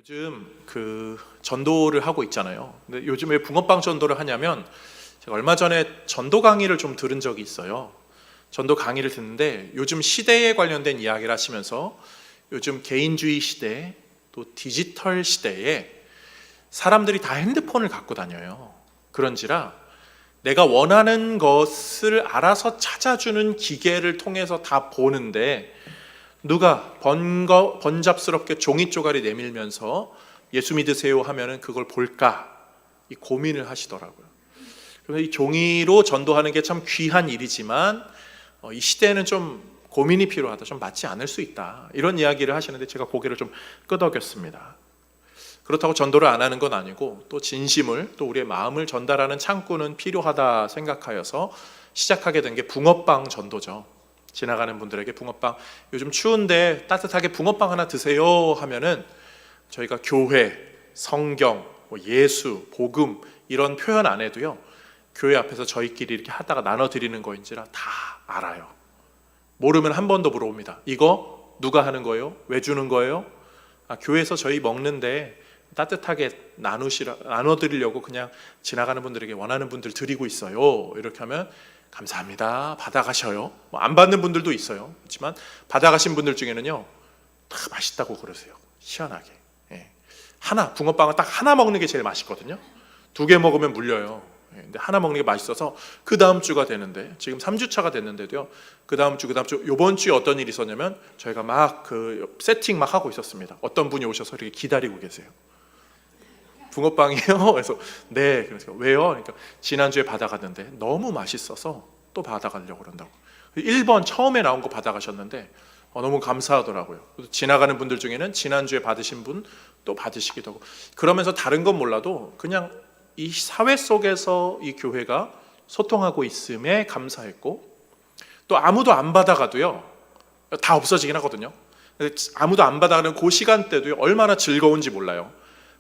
요즘 전도를 하고 있잖아요. 근데 요즘 왜 붕어빵 전도를 하냐면 제가 얼마 전에 전도 강의를 좀 들은 적이 있어요. 전도 강의를 듣는데 요즘 시대에 관련된 이야기를 하시면서 요즘 개인주의 시대 또 디지털 시대에 사람들이 다 핸드폰을 갖고 다녀요. 그런지라 내가 원하는 것을 알아서 찾아주는 기계를 통해서 다 보는데 누가 번잡스럽게 종이 쪼가리 내밀면서 예수 믿으세요 하면은 그걸 볼까 이 고민을 하시더라고요. 그래서 이 종이로 전도하는 게 참 귀한 일이지만 이 시대에는 좀 고민이 필요하다, 좀 맞지 않을 수 있다, 이런 이야기를 하시는데 제가 고개를 좀 끄덕였습니다. 그렇다고 전도를 안 하는 건 아니고 또 진심을, 또 우리의 마음을 전달하는 창구는 필요하다 생각하여서 시작하게 된 게 붕어빵 전도죠. 지나가는 분들에게 붕어빵, 요즘 추운데 따뜻하게 붕어빵 하나 드세요 하면은 저희가 교회, 성경, 예수, 복음 이런 표현 안 해도요, 교회 앞에서 저희끼리 이렇게 하다가 나눠드리는 거인지라 다 알아요. 모르면 한 번 더 물어봅니다. 이거 누가 하는 거예요? 왜 주는 거예요? 교회에서 저희 먹는데 따뜻하게 나눠드리려고 그냥 지나가는 분들에게 원하는 분들 드리고 있어요. 이렇게 하면 감사합니다, 받아가셔요. 안 받는 분들도 있어요. 그렇지만 받아가신 분들 중에는요 다 맛있다고 그러세요. 희한하게. 붕어빵은 딱 하나 먹는 게 제일 맛있거든요. 2개 먹으면 물려요. 근데 하나 먹는 게 맛있어서 그 다음 주가 되는데, 지금 3주차가 됐는데도요, 그 다음 주 요번 주에 어떤 일이 있었냐면 저희가 막 세팅 막 하고 있었습니다. 어떤 분이 오셔서 이렇게 기다리고 계세요. 붕어빵이요? 그래서 네. 그래서 왜요? 그러니까 지난주에 받아갔는데 너무 맛있어서 또 받아가려고 그런다고. 1번 처음에 나온 거 받아가셨는데 너무 감사하더라고요. 지나가는 분들 중에는 지난주에 받으신 분 또 받으시기도 하고, 그러면서 다른 건 몰라도 그냥 이 사회 속에서 이 교회가 소통하고 있음에 감사했고, 또 아무도 안 받아가도요 다 없어지긴 하거든요. 아무도 안 받아가는 그 시간대도 얼마나 즐거운지 몰라요.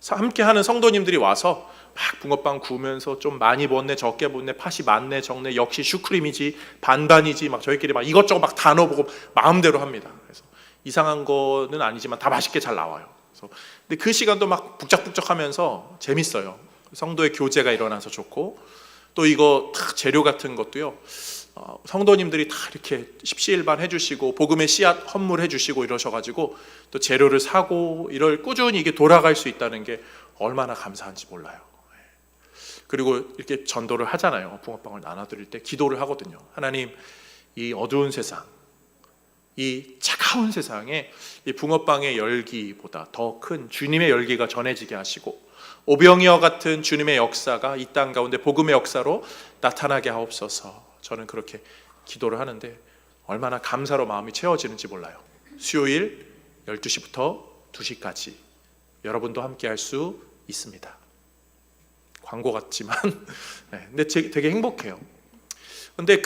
함께 하는 성도님들이 와서 막 붕어빵 구우면서 좀 많이 부었네, 적게 부었네, 팥이 많네, 적네, 역시 슈크림이지, 반반이지, 막 저희끼리 막 이것저것 막 다 넣어보고 마음대로 합니다. 그래서 이상한 거는 아니지만 다 맛있게 잘 나와요. 그래서 근데 그 시간도 막 북적북적하면서 재밌어요. 성도의 교제가 일어나서 좋고, 또 이거 다 재료 같은 것도요, 성도님들이 다 이렇게 십시일반 해주시고 복음의 씨앗 헌물해 주시고 이러셔가지고 또 재료를 사고 이걸 꾸준히 이게 돌아갈 수 있다는 게 얼마나 감사한지 몰라요. 그리고 이렇게 전도를 하잖아요. 붕어빵을 나눠드릴 때 기도를 하거든요. 하나님, 이 어두운 세상, 이 차가운 세상에 이 붕어빵의 열기보다 더 큰 주님의 열기가 전해지게 하시고, 오병이어 같은 주님의 역사가 이 땅 가운데 복음의 역사로 나타나게 하옵소서. 저는 그렇게 기도를 하는데 얼마나 감사로 마음이 채워지는지 몰라요. 수요일 12시부터 2시까지 여러분도 함께 할 수 있습니다. 광고 같지만 근데 되게 행복해요. 근데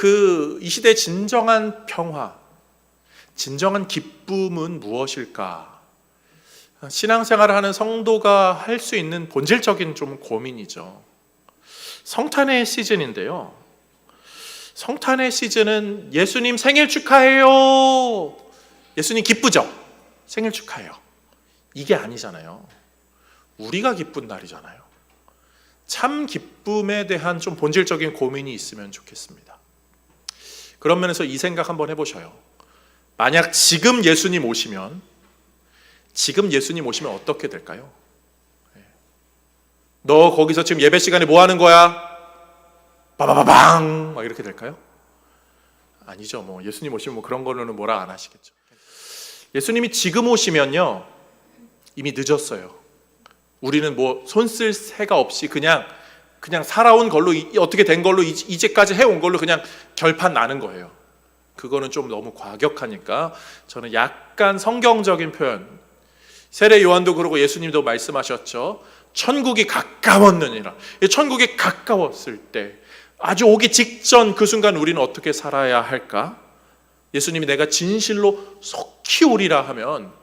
이 시대의 진정한 평화, 진정한 기쁨은 무엇일까? 신앙생활을 하는 성도가 할 수 있는 본질적인 좀 고민이죠. 성탄의 시즌인데요, 성탄의 시즌은 예수님 생일 축하해요, 예수님 기쁘죠? 생일 축하해요, 이게 아니잖아요. 우리가 기쁜 날이잖아요. 참 기쁨에 대한 좀 본질적인 고민이 있으면 좋겠습니다. 그런 면에서 이 생각 한번 해보셔요. 만약 지금 예수님 오시면 어떻게 될까요? 너 거기서 지금 예배 시간에 뭐 하는 거야? 빠바바방 막 이렇게 될까요? 아니죠. 예수님 오시면 그런 거로는 뭐라 안 하시겠죠. 예수님이 지금 오시면요 이미 늦었어요. 우리는 손 쓸 새가 없이 그냥 살아온 걸로, 어떻게 된 걸로, 이제까지 해온 걸로 그냥 결판 나는 거예요. 그거는 좀 너무 과격하니까 저는 약간 성경적인 표현, 세례 요한도 그러고 예수님도 말씀하셨죠. 천국이 가까웠느니라. 천국이 가까웠을 때, 아주 오기 직전 그 순간 우리는 어떻게 살아야 할까? 예수님이 내가 진실로 속히 오리라 하면,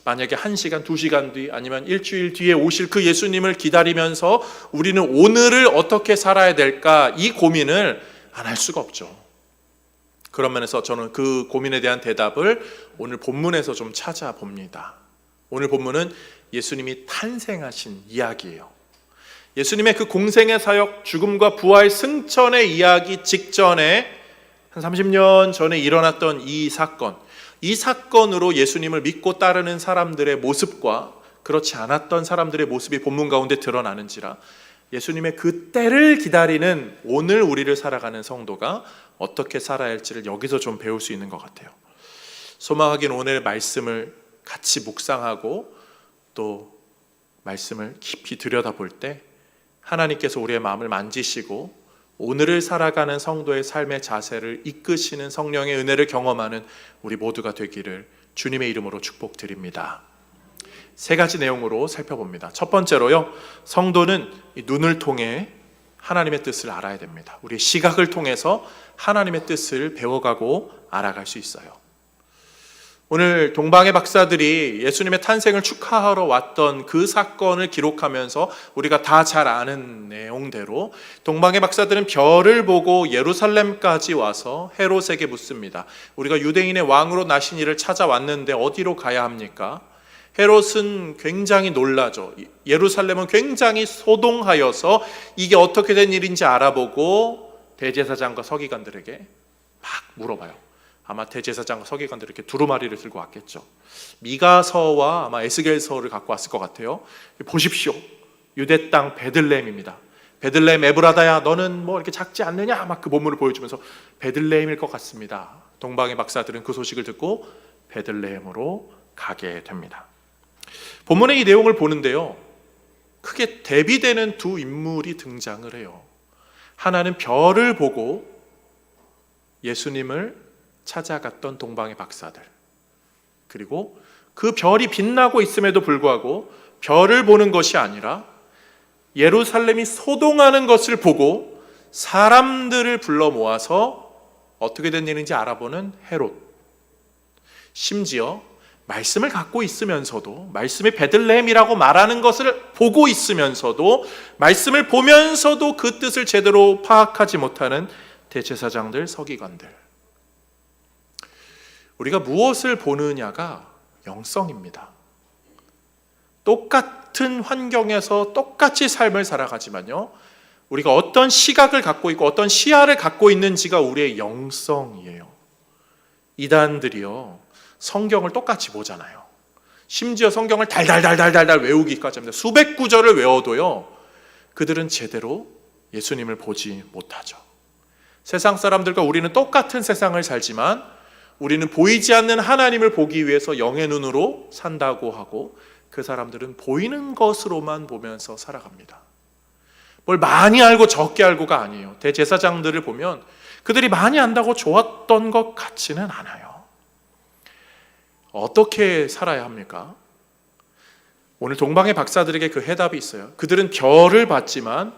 만약에 1시간, 2시간 뒤 아니면 일주일 뒤에 오실 그 예수님을 기다리면서 우리는 오늘을 어떻게 살아야 될까, 이 고민을 안 할 수가 없죠. 그런 면에서 저는 그 고민에 대한 대답을 오늘 본문에서 좀 찾아봅니다. 오늘 본문은 예수님이 탄생하신 이야기예요. 예수님의 그 공생의 사역, 죽음과 부활, 승천의 이야기 직전에 한 30년 전에 일어났던 이 사건으로 예수님을 믿고 따르는 사람들의 모습과 그렇지 않았던 사람들의 모습이 본문 가운데 드러나는지라 예수님의 그 때를 기다리는 오늘 우리를 살아가는 성도가 어떻게 살아야 할지를 여기서 좀 배울 수 있는 것 같아요. 소망하긴 오늘 말씀을 같이 묵상하고 또 말씀을 깊이 들여다볼 때 하나님께서 우리의 마음을 만지시고 오늘을 살아가는 성도의 삶의 자세를 이끄시는 성령의 은혜를 경험하는 우리 모두가 되기를 주님의 이름으로 축복드립니다. 세 가지 내용으로 살펴봅니다. 첫 번째로요, 성도는 이 눈을 통해 하나님의 뜻을 알아야 됩니다. 우리의 시각을 통해서 하나님의 뜻을 배워가고 알아갈 수 있어요. 오늘 동방의 박사들이 예수님의 탄생을 축하하러 왔던 그 사건을 기록하면서 우리가 다 잘 아는 내용대로 동방의 박사들은 별을 보고 예루살렘까지 와서 헤롯에게 묻습니다. 우리가 유대인의 왕으로 나신 이를 찾아왔는데 어디로 가야 합니까? 헤롯은 굉장히 놀라죠. 예루살렘은 굉장히 소동하여서 이게 어떻게 된 일인지 알아보고 대제사장과 서기관들에게 막 물어봐요. 아마 대제사장과 서기관들이 이렇게 두루마리를 들고 왔겠죠. 미가서와 아마 에스겔서를 갖고 왔을 것 같아요. 보십시오. 유대 땅 베들레헴입니다. 베들레헴 에브라다야, 너는 뭐 이렇게 작지 않느냐? 막 그 본문을 보여주면서 베들레헴일 것 같습니다. 동방의 박사들은 그 소식을 듣고 베들레헴으로 가게 됩니다. 본문의 이 내용을 보는데요, 크게 대비되는 두 인물이 등장을 해요. 하나는 별을 보고 예수님을 찾아갔던 동방의 박사들, 그리고 그 별이 빛나고 있음에도 불구하고 별을 보는 것이 아니라 예루살렘이 소동하는 것을 보고 사람들을 불러 모아서 어떻게 된 일인지 알아보는 헤롯. 심지어 말씀을 갖고 있으면서도, 말씀이 베들레헴이라고 말하는 것을 보고 있으면서도, 말씀을 보면서도 그 뜻을 제대로 파악하지 못하는 대제사장들, 서기관들. 우리가 무엇을 보느냐가 영성입니다. 똑같은 환경에서 똑같이 삶을 살아가지만요, 우리가 어떤 시각을 갖고 있고 어떤 시야를 갖고 있는지가 우리의 영성이에요. 이단들이요, 성경을 똑같이 보잖아요. 심지어 성경을 달달달달달 외우기까지 합니다. 수백 구절을 외워도요, 그들은 제대로 예수님을 보지 못하죠. 세상 사람들과 우리는 똑같은 세상을 살지만 우리는 보이지 않는 하나님을 보기 위해서 영의 눈으로 산다고 하고, 그 사람들은 보이는 것으로만 보면서 살아갑니다. 뭘 많이 알고 적게 알고가 아니에요. 대제사장들을 보면 그들이 많이 안다고 좋았던 것 같지는 않아요. 어떻게 살아야 합니까? 오늘 동방의 박사들에게 그 해답이 있어요. 그들은 별을 봤지만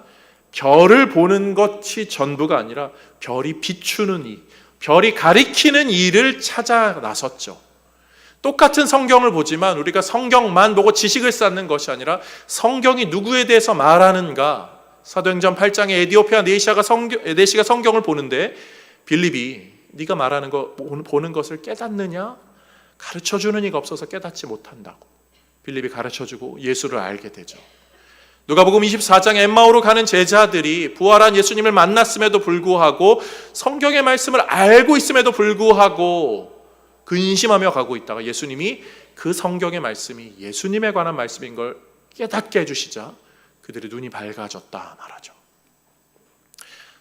별을 보는 것이 전부가 아니라 별이 비추는 이, 별이 가리키는 일을 찾아 나섰죠. 똑같은 성경을 보지만 우리가 성경만 보고 지식을 쌓는 것이 아니라 성경이 누구에 대해서 말하는가. 사도행전 8장에 에디오피아 네시가 성경을 보는데 빌립이 네가 말하는 거 보는 것을 깨닫느냐? 가르쳐주는 이가 없어서 깨닫지 못한다고. 빌립이 가르쳐주고 예수를 알게 되죠. 누가복음 24장에 엠마오로 가는 제자들이 부활한 예수님을 만났음에도 불구하고 성경의 말씀을 알고 있음에도 불구하고 근심하며 가고 있다가 예수님이 그 성경의 말씀이 예수님에 관한 말씀인 걸 깨닫게 해주시자 그들의 눈이 밝아졌다 말하죠.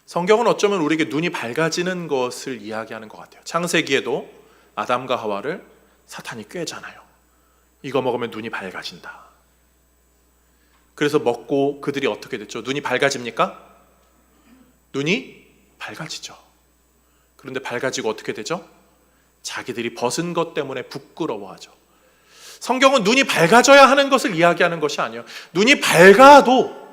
성경은 어쩌면 우리에게 눈이 밝아지는 것을 이야기하는 것 같아요. 창세기에도 아담과 하와를 사탄이 꾀잖아요. 이거 먹으면 눈이 밝아진다. 그래서 먹고 그들이 어떻게 됐죠? 눈이 밝아집니까? 눈이 밝아지죠. 그런데 밝아지고 어떻게 되죠? 자기들이 벗은 것 때문에 부끄러워하죠. 성경은 눈이 밝아져야 하는 것을 이야기하는 것이 아니에요. 눈이 밝아져도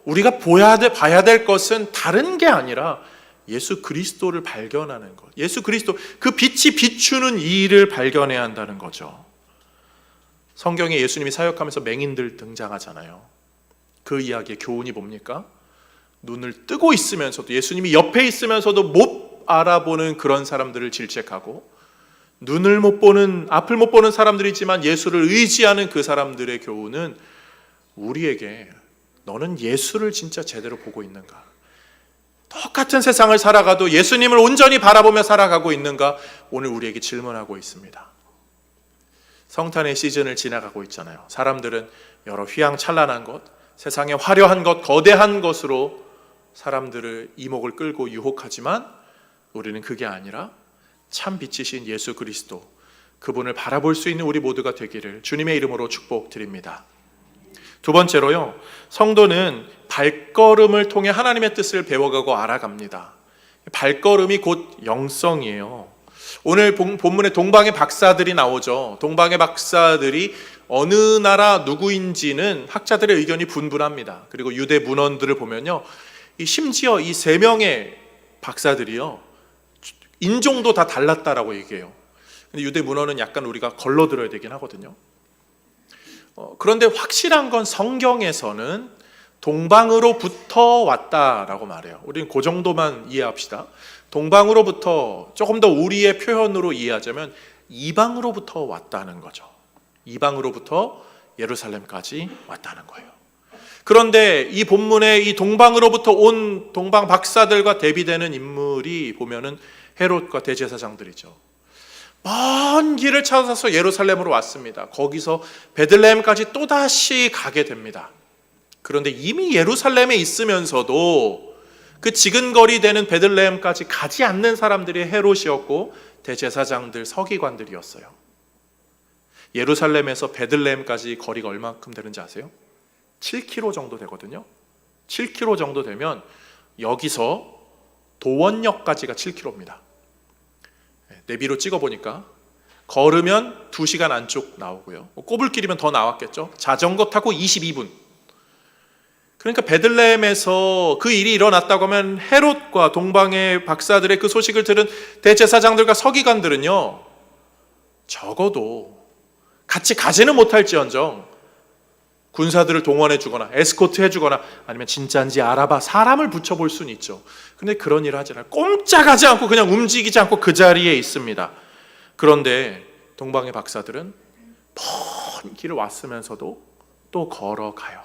우리가 봐야 될 것은 다른 게 아니라 예수 그리스도를 발견하는 것. 예수 그리스도, 그 빛이 비추는 일을 발견해야 한다는 거죠. 성경에 예수님이 사역하면서 맹인들 등장하잖아요. 그 이야기의 교훈이 뭡니까? 눈을 뜨고 있으면서도, 예수님이 옆에 있으면서도 못 알아보는 그런 사람들을 질책하고, 눈을 못 보는, 앞을 못 보는 사람들이지만 예수를 의지하는 그 사람들의 교훈은 우리에게 너는 예수를 진짜 제대로 보고 있는가? 똑같은 세상을 살아가도 예수님을 온전히 바라보며 살아가고 있는가? 오늘 우리에게 질문하고 있습니다. 성탄의 시즌을 지나가고 있잖아요. 사람들은 여러 휘황찬란한 것, 세상의 화려한 것, 거대한 것으로 사람들을 이목을 끌고 유혹하지만 우리는 그게 아니라 참 빛이신 예수 그리스도, 그분을 바라볼 수 있는 우리 모두가 되기를 주님의 이름으로 축복드립니다. 두 번째로요, 성도는 발걸음을 통해 하나님의 뜻을 배워가고 알아갑니다. 발걸음이 곧 영성이에요. 오늘 본문에 동방의 박사들이 나오죠. 동방의 박사들이 어느 나라 누구인지는 학자들의 의견이 분분합니다. 그리고 유대 문헌들을 보면요, 심지어 이 세 명의 박사들이요, 인종도 다 달랐다라고 얘기해요. 근데 유대 문헌은 약간 우리가 걸러 들어야 되긴 하거든요. 그런데 확실한 건 성경에서는 동방으로부터 왔다라고 말해요. 우리는 그 정도만 이해합시다. 동방으로부터, 조금 더 우리의 표현으로 이해하자면 이방으로부터 왔다는 거죠. 이방으로부터 예루살렘까지 왔다는 거예요. 그런데 이 본문에 이 동방으로부터 온 동방 박사들과 대비되는 인물이 보면은 헤롯과 대제사장들이죠. 먼 길을 찾아서 예루살렘으로 왔습니다. 거기서 베들레헴까지 또다시 가게 됩니다. 그런데 이미 예루살렘에 있으면서도 그 지근거리 되는 베들레헴까지 가지 않는 사람들이 헤롯이었고 대제사장들, 서기관들이었어요. 예루살렘에서 베들레헴까지 거리가 얼마큼 되는지 아세요? 7km 정도 되거든요. 7km 정도 되면 여기서 도원역까지가 7km입니다. 내비로 찍어보니까 걸으면 2시간 안쪽 나오고요. 꼬불길이면 더 나왔겠죠. 자전거 타고 22분. 그러니까 베들레헴에서 그 일이 일어났다고 하면 헤롯과 동방의 박사들의 그 소식을 들은 대제사장들과 서기관들은요, 적어도 같이 가지는 못할지언정 군사들을 동원해 주거나 에스코트 해주거나 아니면 진짜인지 알아봐 사람을 붙여볼 수는 있죠. 그런데 그런 일을 하지 않아요. 꼼짝하지 않고 그냥 움직이지 않고 그 자리에 있습니다. 그런데 동방의 박사들은 먼 길을 왔으면서도 또 걸어가요.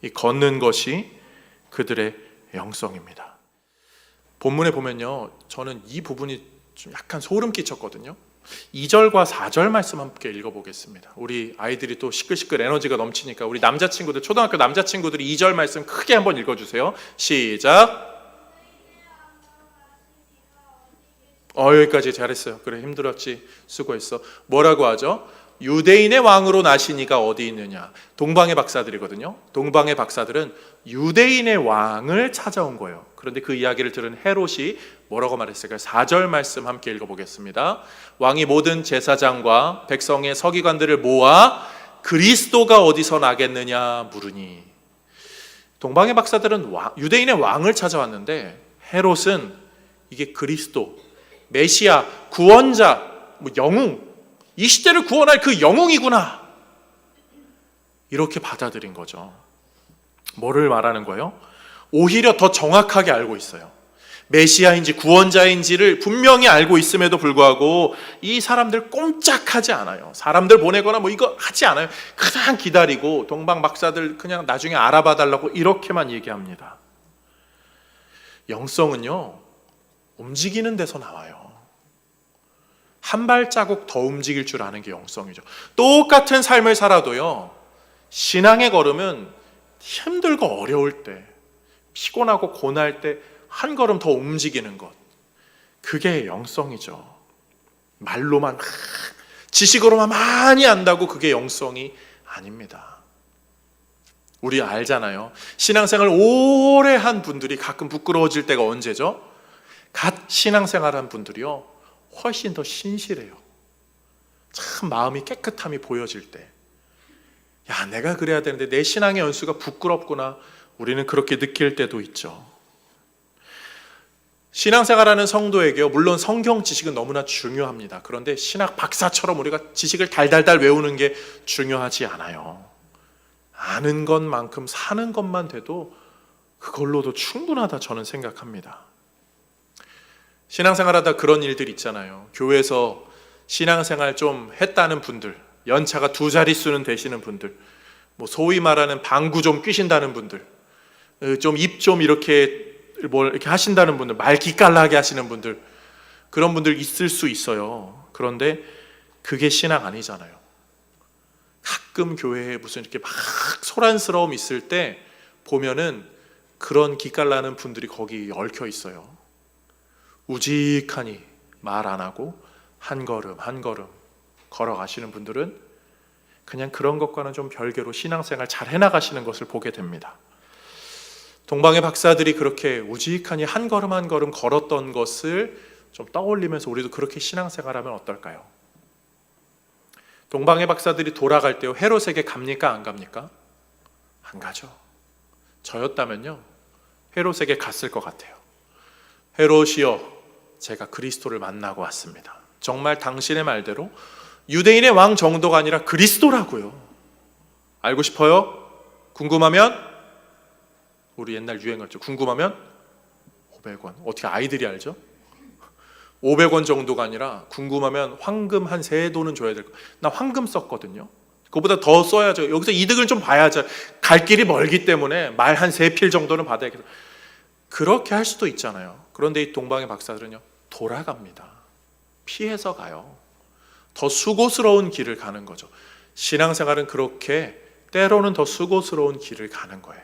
이 걷는 것이 그들의 영성입니다. 본문에 보면요, 저는 이 부분이 좀 약간 소름 끼쳤거든요. 2절과 4절 말씀 함께 읽어보겠습니다. 우리 아이들이 또 시끌시끌 에너지가 넘치니까 우리 남자친구들, 초등학교 남자친구들이 2절 말씀 크게 한번 읽어주세요. 시작. 여기까지 잘했어요. 그래, 힘들었지, 수고했어. 뭐라고 하죠? 유대인의 왕으로 나신 이가 어디 있느냐. 동방의 박사들이거든요. 동방의 박사들은 유대인의 왕을 찾아온 거예요. 그런데 그 이야기를 들은 헤롯이 뭐라고 말했을까요? 4절 말씀 함께 읽어보겠습니다. 왕이 모든 제사장과 백성의 서기관들을 모아 그리스도가 어디서 나겠느냐 물으니. 동방의 박사들은 유대인의 왕을 찾아왔는데 헤롯은 이게 그리스도, 메시아, 구원자, 영웅, 이 시대를 구원할 그 영웅이구나, 이렇게 받아들인 거죠. 뭐를 말하는 거예요? 오히려 더 정확하게 알고 있어요. 메시아인지 구원자인지를 분명히 알고 있음에도 불구하고 이 사람들 꼼짝하지 않아요. 사람들 보내거나 이거 하지 않아요. 그냥 기다리고 동방 박사들 그냥 나중에 알아봐 달라고 이렇게만 얘기합니다. 영성은요, 움직이는 데서 나와요. 한 발자국 더 움직일 줄 아는 게 영성이죠. 똑같은 삶을 살아도요, 신앙의 걸음은 힘들고 어려울 때, 피곤하고 고날 때 한 걸음 더 움직이는 것, 그게 영성이죠. 말로만, 지식으로만 많이 안다고 그게 영성이 아닙니다. 우리 알잖아요. 신앙생활 오래 한 분들이 가끔 부끄러워질 때가 언제죠? 갓 신앙생활한 분들이요, 훨씬 더 신실해요. 참 마음이 깨끗함이 보여질 때, 야, 내가 그래야 되는데 내 신앙의 연수가 부끄럽구나, 우리는 그렇게 느낄 때도 있죠. 신앙생활하는 성도에게요, 물론 성경 지식은 너무나 중요합니다. 그런데 신학 박사처럼 우리가 지식을 달달달 외우는 게 중요하지 않아요. 아는 것만큼 사는 것만 돼도 그걸로도 충분하다 저는 생각합니다. 신앙생활하다 그런 일들 있잖아요. 교회에서 신앙생활 좀 했다는 분들, 연차가 2자릿수는 되시는 분들, 뭐 소위 말하는 방구 좀 뀌신다는 분들, 좀 입 좀 이렇게 하신다는 분들, 말 기깔나게 하시는 분들, 그런 분들 있을 수 있어요. 그런데 그게 신앙 아니잖아요. 가끔 교회에 무슨 이렇게 막 소란스러움 있을 때 보면은 그런 기깔나는 분들이 거기 얽혀 있어요. 우직하니 말 안 하고 한 걸음 한 걸음 걸어가시는 분들은 그냥 그런 것과는 좀 별개로 신앙생활 잘 해나가시는 것을 보게 됩니다. 동방의 박사들이 그렇게 우직하니 한 걸음 한 걸음 걸었던 것을 좀 떠올리면서 우리도 그렇게 신앙생활하면 어떨까요? 동방의 박사들이 돌아갈 때요, 헤롯에게 갑니까 안 갑니까? 안 가죠. 저였다면요 헤롯에게 갔을 것 같아요. 헤롯이여, 제가 그리스도를 만나고 왔습니다. 정말 당신의 말대로 유대인의 왕 정도가 아니라 그리스도라고요. 알고 싶어요? 궁금하면, 우리 옛날 유행했죠. 궁금하면 500원. 어떻게 아이들이 알죠? 500원 정도가 아니라 궁금하면 황금 한 3돈은 줘야 될 거예요. 나 황금 썼거든요. 그거보다 더 써야죠. 여기서 이득을 좀 봐야죠. 갈 길이 멀기 때문에 말 한 3필 정도는 받아야겠다. 그렇게 할 수도 있잖아요. 그런데 이 동방의 박사들은요, 돌아갑니다. 피해서 가요. 더 수고스러운 길을 가는 거죠. 신앙생활은 그렇게 때로는 더 수고스러운 길을 가는 거예요.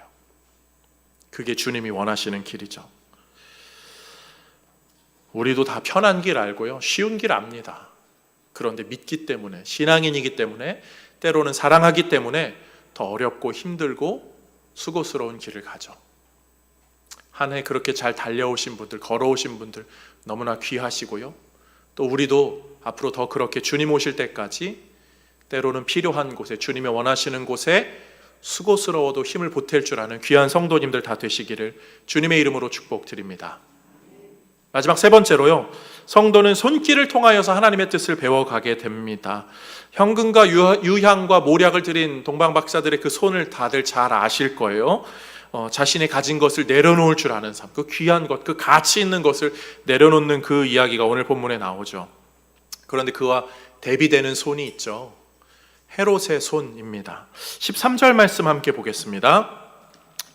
그게 주님이 원하시는 길이죠. 우리도 다 편한 길 알고요, 쉬운 길 압니다. 그런데 믿기 때문에, 신앙인이기 때문에, 때로는 사랑하기 때문에 더 어렵고 힘들고 수고스러운 길을 가죠. 한 해 그렇게 잘 달려오신 분들, 걸어오신 분들 너무나 귀하시고요, 또 우리도 앞으로 더 그렇게 주님 오실 때까지 때로는 필요한 곳에, 주님이 원하시는 곳에 수고스러워도 힘을 보탤 줄 아는 귀한 성도님들 다 되시기를 주님의 이름으로 축복드립니다. 마지막 3번째로요, 성도는 손길을 통하여서 하나님의 뜻을 배워가게 됩니다. 현금과 유향과 모략을 드린 동방 박사들의 그 손을 다들 잘 아실 거예요. 자신이 가진 것을 내려놓을 줄 아는 삶, 그 귀한 것, 그 가치 있는 것을 내려놓는 그 이야기가 오늘 본문에 나오죠. 그런데 그와 대비되는 손이 있죠. 헤롯의 손입니다. 13절 말씀 함께 보겠습니다.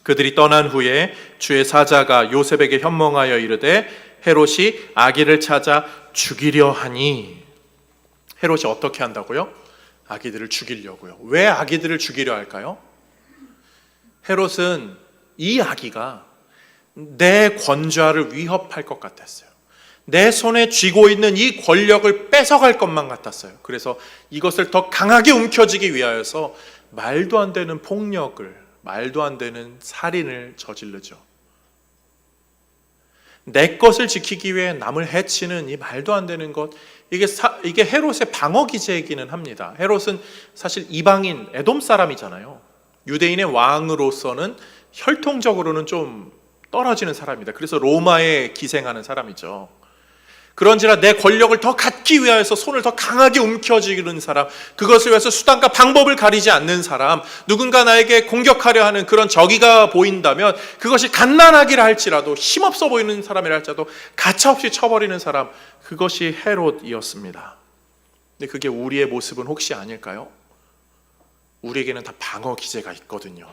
그들이 떠난 후에 주의 사자가 요셉에게 현몽하여 이르되 헤롯이 아기를 찾아 죽이려 하니. 헤롯이 어떻게 한다고요? 아기들을 죽이려고요. 왜 아기들을 죽이려 할까요? 헤롯은 이 아기가 내 권좌를 위협할 것 같았어요. 내 손에 쥐고 있는 이 권력을 뺏어갈 것만 같았어요. 그래서 이것을 더 강하게 움켜쥐기 위하여서 말도 안 되는 폭력을, 말도 안 되는 살인을 저지르죠. 내 것을 지키기 위해 남을 해치는 이 말도 안 되는 것, 이게 헤롯의 방어 기제이기는 합니다. 헤롯은 사실 이방인 에돔 사람이잖아요. 유대인의 왕으로서는 혈통적으로는 좀 떨어지는 사람입니다. 그래서 로마에 기생하는 사람이죠. 그런지라 내 권력을 더 갖기 위하여서 손을 더 강하게 움켜쥐는 사람, 그것을 위해서 수단과 방법을 가리지 않는 사람, 누군가 나에게 공격하려 하는 그런 적이가 보인다면 그것이 갓난아기라 할지라도, 힘없어 보이는 사람이라 할지라도 가차없이 쳐버리는 사람, 그것이 헤롯이었습니다. 근데 그게 우리의 모습은 혹시 아닐까요? 우리에게는 다 방어 기제가 있거든요.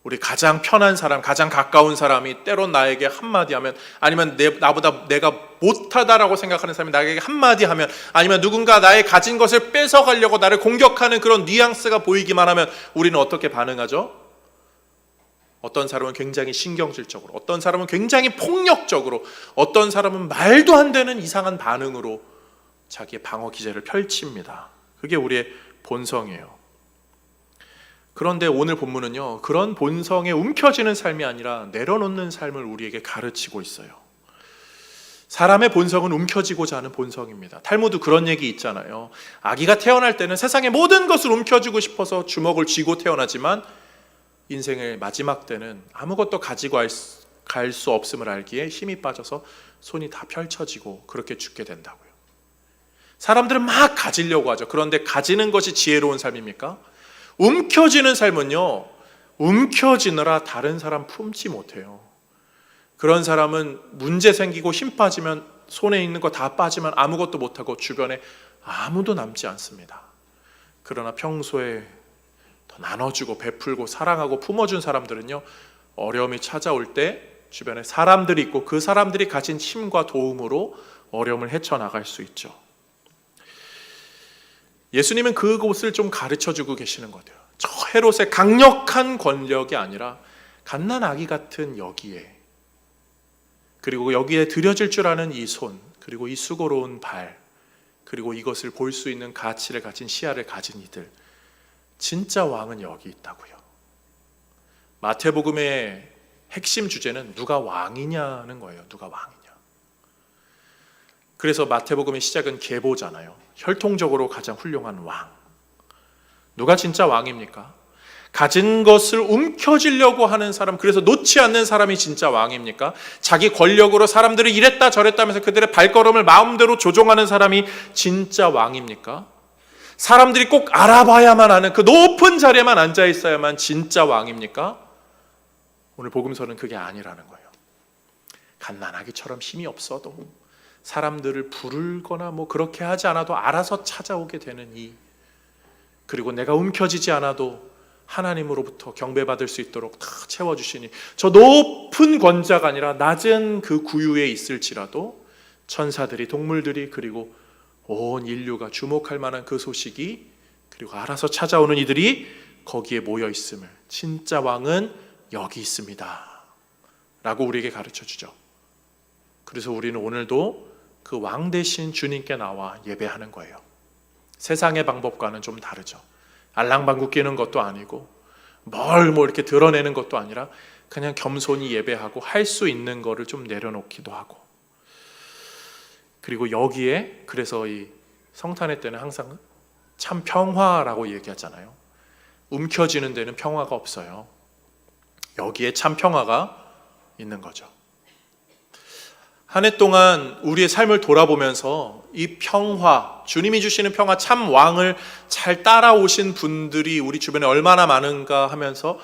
우리 가장 편한 사람, 가장 가까운 사람이 때론 나에게 한마디 하면, 아니면 나보다 내가 못하다라고 생각하는 사람이 나에게 한마디 하면, 아니면 누군가 나의 가진 것을 뺏어가려고 나를 공격하는 그런 뉘앙스가 보이기만 하면 우리는 어떻게 반응하죠? 어떤 사람은 굉장히 신경질적으로, 어떤 사람은 굉장히 폭력적으로, 어떤 사람은 말도 안 되는 이상한 반응으로 자기의 방어 기제를 펼칩니다. 그게 우리의 본성이에요. 그런데 오늘 본문은요, 그런 본성에 움켜쥐는 삶이 아니라 내려놓는 삶을 우리에게 가르치고 있어요. 사람의 본성은 움켜쥐고자 하는 본성입니다. 탈무드 그런 얘기 있잖아요. 아기가 태어날 때는 세상의 모든 것을 움켜쥐고 싶어서 주먹을 쥐고 태어나지만 인생의 마지막 때는 아무것도 가지고 갈 수 없음을 알기에 힘이 빠져서 손이 다 펼쳐지고 그렇게 죽게 된다고요. 사람들은 막 가지려고 하죠. 그런데 가지는 것이 지혜로운 삶입니까? 움켜쥐는 삶은요, 움켜쥐느라 다른 사람 품지 못해요. 그런 사람은 문제 생기고 힘 빠지면 손에 있는 거 다 빠지면 아무것도 못하고 주변에 아무도 남지 않습니다. 그러나 평소에 더 나눠주고 베풀고 사랑하고 품어준 사람들은요, 어려움이 찾아올 때 주변에 사람들이 있고 그 사람들이 가진 힘과 도움으로 어려움을 헤쳐나갈 수 있죠. 예수님은 그곳을 좀 가르쳐주고 계시는 것 같아요. 저 헤롯의 강력한 권력이 아니라 갓난아기 같은 여기에, 그리고 여기에 들여질 줄 아는 이 손, 그리고 이 수고로운 발, 그리고 이것을 볼 수 있는 가치를 가진 시야를 가진 이들, 진짜 왕은 여기 있다고요. 마태복음의 핵심 주제는 누가 왕이냐는 거예요. 누가 왕이냐. 그래서 마태복음의 시작은 계보잖아요. 혈통적으로 가장 훌륭한 왕. 누가 진짜 왕입니까? 가진 것을 움켜쥐려고 하는 사람, 그래서 놓지 않는 사람이 진짜 왕입니까? 자기 권력으로 사람들을 이랬다 저랬다 하면서 그들의 발걸음을 마음대로 조종하는 사람이 진짜 왕입니까? 사람들이 꼭 알아봐야만 하는 그 높은 자리에만 앉아 있어야만 진짜 왕입니까? 오늘 복음서는 그게 아니라는 거예요. 갓난아기처럼 힘이 없어도 사람들을 부르거나 뭐 그렇게 하지 않아도 알아서 찾아오게 되는 이, 그리고 내가 움켜쥐지 않아도 하나님으로부터 경배받을 수 있도록 다 채워주시니, 저 높은 권자가 아니라 낮은 그 구유에 있을지라도 천사들이, 동물들이, 그리고 온 인류가 주목할 만한 그 소식이, 그리고 알아서 찾아오는 이들이 거기에 모여 있음을, 진짜 왕은 여기 있습니다 라고 우리에게 가르쳐 주죠. 그래서 우리는 오늘도 그 왕 대신 주님께 나와 예배하는 거예요. 세상의 방법과는 좀 다르죠. 알랑방구 끼는 것도 아니고 뭘 이렇게 드러내는 것도 아니라 그냥 겸손히 예배하고 할 수 있는 거를 좀 내려놓기도 하고, 그리고 여기에, 그래서 이 성탄의 때는 항상 참 평화라고 얘기하잖아요. 움켜쥐는 데는 평화가 없어요. 여기에 참 평화가 있는 거죠. 한 해 동안 우리의 삶을 돌아보면서 이 평화, 주님이 주시는 평화, 참 왕을 잘 따라오신 분들이 우리 주변에 얼마나 많은가 하면서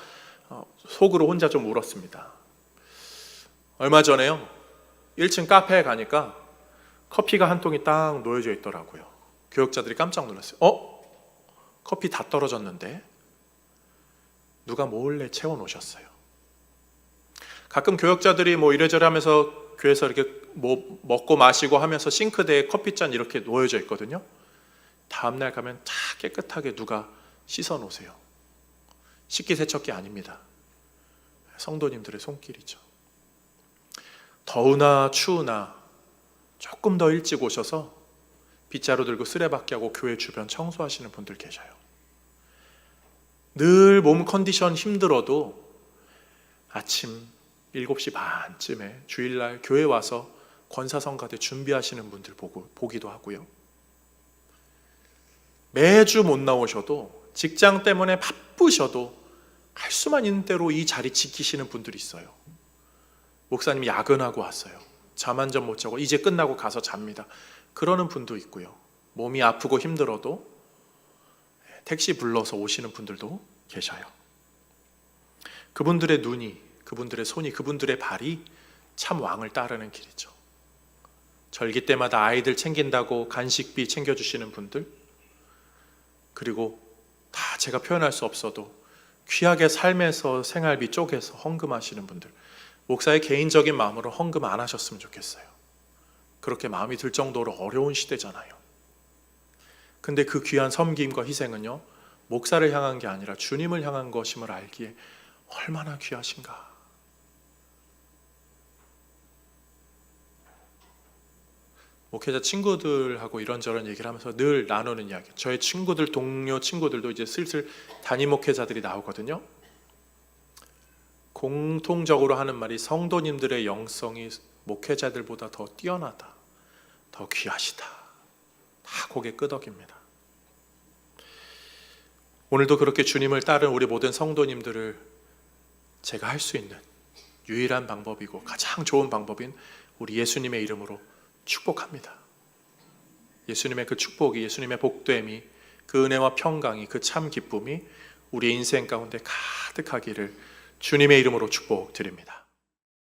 속으로 혼자 좀 울었습니다. 얼마 전에요, 1층 카페에 가니까 커피가 한 통이 딱 놓여져 있더라고요. 교역자들이 깜짝 놀랐어요. 커피 다 떨어졌는데? 누가 몰래 채워 놓으셨어요. 가끔 교역자들이 뭐 이래저래 하면서 교회에서 이렇게 뭐 먹고 마시고 하면서 싱크대에 커피잔 이렇게 놓여져 있거든요. 다음날 가면 다 깨끗하게 누가 씻어 놓으세요. 식기세척기 아닙니다. 성도님들의 손길이죠. 더우나 추우나 조금 더 일찍 오셔서 빗자루 들고 쓰레받기 하고 교회 주변 청소하시는 분들 계셔요. 늘 몸 컨디션 힘들어도 아침 7시 반쯤에 주일날 교회 와서 권사성가대 준비하시는 분들 보기도 하고요. 매주 못 나오셔도 직장 때문에 바쁘셔도 할 수만 있는 대로 이 자리 지키시는 분들이 있어요. 목사님이 야근하고 왔어요. 잠 한 점 못 자고 이제 끝나고 가서 잡니다. 그러는 분도 있고요. 몸이 아프고 힘들어도 택시 불러서 오시는 분들도 계셔요. 그분들의 눈이, 그분들의 손이, 그분들의 발이 참 왕을 따르는 길이죠. 절기 때마다 아이들 챙긴다고 간식비 챙겨주시는 분들, 그리고 다 제가 표현할 수 없어도 귀하게 삶에서 생활비 쪼개서 헌금하시는 분들, 목사의 개인적인 마음으로 헌금 안 하셨으면 좋겠어요. 그렇게 마음이 들 정도로 어려운 시대잖아요. 근데 그 귀한 섬김과 희생은요, 목사를 향한 게 아니라 주님을 향한 것임을 알기에 얼마나 귀하신가. 목회자 친구들하고 이런저런 얘기를 하면서 늘 나누는 이야기, 저의 친구들, 동료 친구들도 이제 슬슬 담임 목회자들이 나오거든요. 공통적으로 하는 말이 성도님들의 영성이 목회자들보다 더 뛰어나다, 더 귀하시다. 다 고개 끄덕입니다. 오늘도 그렇게 주님을 따른 우리 모든 성도님들을 제가 할 수 있는 유일한 방법이고 가장 좋은 방법인 우리 예수님의 이름으로 축복합니다. 예수님의 그 축복이, 예수님의 복됨이, 그 은혜와 평강이, 그 참 기쁨이 우리 인생 가운데 가득하기를 주님의 이름으로 축복드립니다.